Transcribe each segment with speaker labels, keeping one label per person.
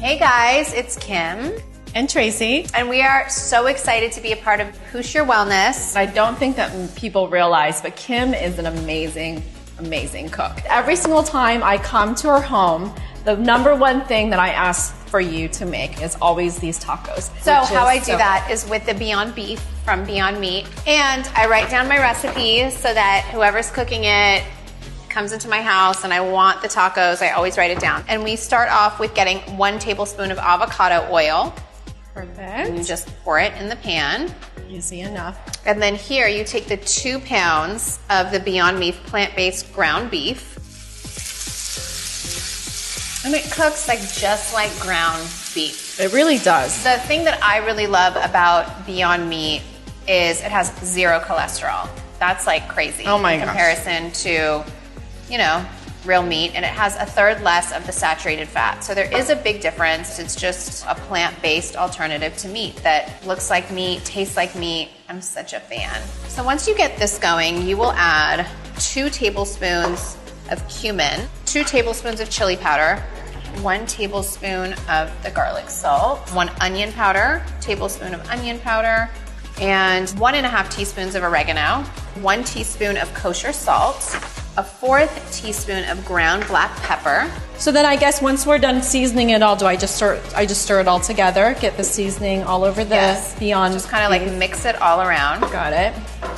Speaker 1: Hey guys, it's Kim.
Speaker 2: And Tracy.
Speaker 1: And we are so excited to be a part of Push Your Wellness.
Speaker 2: I don't think that people realize, but Kim is an amazing, amazing cook. Every single time I come to her home, the number one thing that I ask for you to make is always these tacos.
Speaker 1: So how I do that is with the Beyond Beef from Beyond Meat. And I write down my recipes so that whoever's cooking it comes into my house and I want the tacos, I always write it down. And we start off with getting 1 tablespoon of avocado oil.
Speaker 2: Perfect.
Speaker 1: And you just pour it in the pan.
Speaker 2: Easy enough.
Speaker 1: And then here you take the 2 pounds of the Beyond Meat plant-based ground beef. And it cooks just like ground beef.
Speaker 2: It really does.
Speaker 1: The thing that I really love about Beyond Meat is it has 0 cholesterol. That's like crazy.
Speaker 2: Oh my
Speaker 1: gosh. In comparison to, real meat, and it has 1/3 less of the saturated fat. So there is a big difference. It's just a plant-based alternative to meat that looks like meat, tastes like meat. I'm such a fan. So once you get this going, you will add 2 tablespoons of cumin, 2 tablespoons of chili powder, 1 tablespoon of the garlic salt, 1 onion powder, tablespoon of onion powder, and 1.5 teaspoons of oregano, 1 teaspoon of kosher salt, a 1/4 teaspoon of ground black pepper.
Speaker 2: So then I guess once we're done seasoning it all, do I just stir it all together, get the seasoning all over the Beyond?
Speaker 1: Just kind of like mix it all around.
Speaker 2: Got it.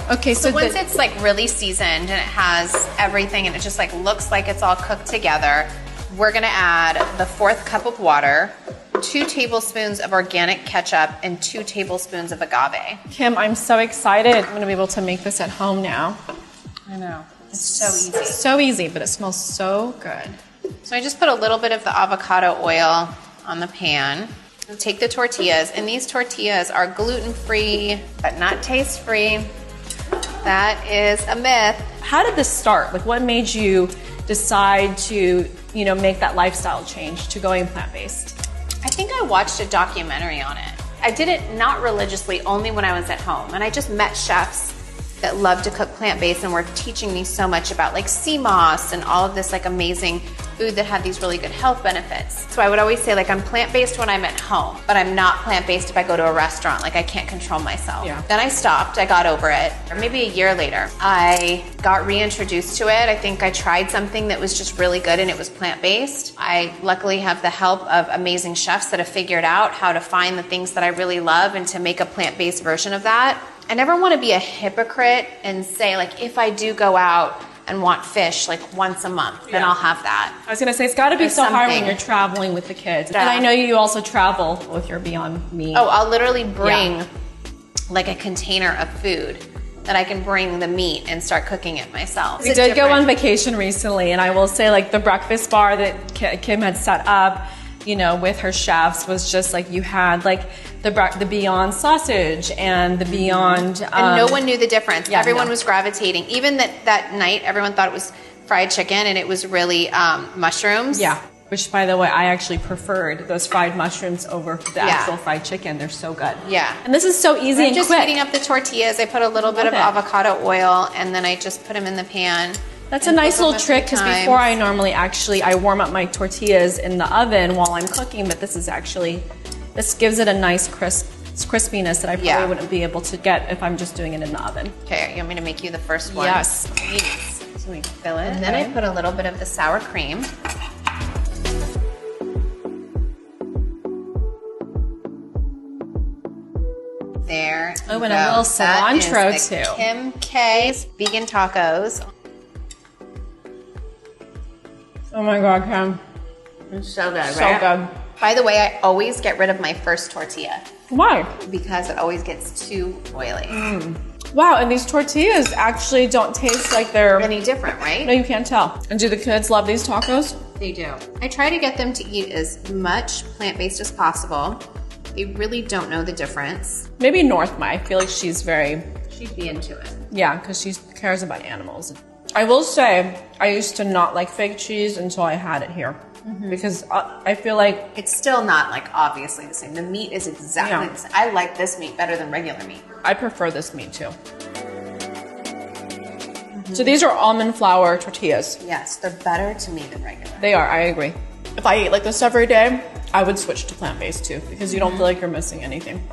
Speaker 2: Okay, so
Speaker 1: once it's really seasoned and it has everything and it just looks like it's all cooked together, we're gonna add the 1/4 cup of water, 2 tablespoons of organic ketchup, and 2 tablespoons of agave.
Speaker 2: Kim, I'm so excited. I'm gonna be able to make this at home now.
Speaker 1: I know. It's so easy.
Speaker 2: So easy, but it smells so good.
Speaker 1: So I just put a little bit of the avocado oil on the pan. I'll take the tortillas, and these tortillas are gluten-free, but not taste-free. That is a myth.
Speaker 2: How did this start? What made you decide to, make that lifestyle change to going plant-based?
Speaker 1: I think I watched a documentary on it. I did it not religiously, only when I was at home, and I just met chefs that love to cook plant-based and were teaching me so much about sea moss and all of this amazing food that had these really good health benefits. So I would always say I'm plant-based when I'm at home, but I'm not plant-based if I go to a restaurant. I can't control myself.
Speaker 2: Yeah.
Speaker 1: Then I stopped, I got over it. Or maybe a year later, I got reintroduced to it. I think I tried something that was just really good and it was plant-based. I luckily have the help of amazing chefs that have figured out how to find the things that I really love and to make a plant-based version of that. I never want to be a hypocrite and say if I do go out and want fish once a month, then I'll have that.
Speaker 2: I was going to say, it's got to be so hard when you're traveling with the kids. Yeah. And I know you also travel with your Beyond Meat.
Speaker 1: Oh, I'll literally bring a container of food that I can bring the meat and start cooking it myself.
Speaker 2: We did go on vacation recently, and I will say the breakfast bar that Kim had set up, with her chefs was just you had the Beyond sausage and the Beyond...
Speaker 1: and no one knew the difference.
Speaker 2: Yeah,
Speaker 1: everyone was gravitating. Even that night, everyone thought it was fried chicken and it was really mushrooms.
Speaker 2: Yeah, which by the way, I actually preferred those fried mushrooms over the actual fried chicken. They're so good.
Speaker 1: Yeah.
Speaker 2: And this is so easy and
Speaker 1: just
Speaker 2: quick.
Speaker 1: heating up the tortillas. I put a little bit of avocado oil and then I just put them in the pan.
Speaker 2: That's a nice little trick because before I normally I warm up my tortillas in the oven while I'm cooking, but this gives it a nice crispiness that I probably wouldn't be able to get if I'm just doing it in the oven.
Speaker 1: Okay, you want me to make you the first one?
Speaker 2: Yes.
Speaker 1: Please. So we fill it. And then I put a little bit of the sour cream. There.
Speaker 2: Oh, and a little cilantro too.
Speaker 1: Kim K's vegan tacos.
Speaker 2: Oh my God, Kim.
Speaker 1: It's so good,
Speaker 2: So
Speaker 1: right?
Speaker 2: good.
Speaker 1: By the way, I always get rid of my first tortilla.
Speaker 2: Why?
Speaker 1: Because it always gets too oily.
Speaker 2: Wow, and these tortillas actually don't taste like they're...
Speaker 1: Any different, right?
Speaker 2: No, you can't tell. And do the kids love these tacos?
Speaker 1: They do. I try to get them to eat as much plant-based as possible. They really don't know the difference.
Speaker 2: Maybe North might. I feel like she'd
Speaker 1: be into it.
Speaker 2: Yeah, because she cares about animals. I will say, I used to not like fake cheese until I had it here. Because I feel like...
Speaker 1: It's still not obviously the same. The meat is exactly the same. I like this meat better than regular meat.
Speaker 2: I prefer this meat too. So these are almond flour tortillas.
Speaker 1: Yes, they're better to me than regular.
Speaker 2: They are, I agree. if I ate like this every day, I would switch to plant-based too, because you don't feel like you're missing anything.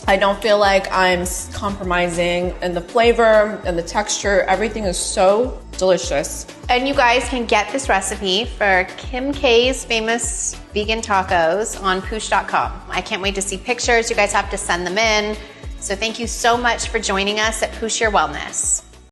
Speaker 2: I don't feel like I'm compromising in the flavor and the texture. Everything is so delicious.
Speaker 1: And you guys can get this recipe for Kim K's famous vegan tacos on poosh.com. I can't wait to see pictures. You guys have to send them in. So thank you so much for joining us at Poosh Your Wellness.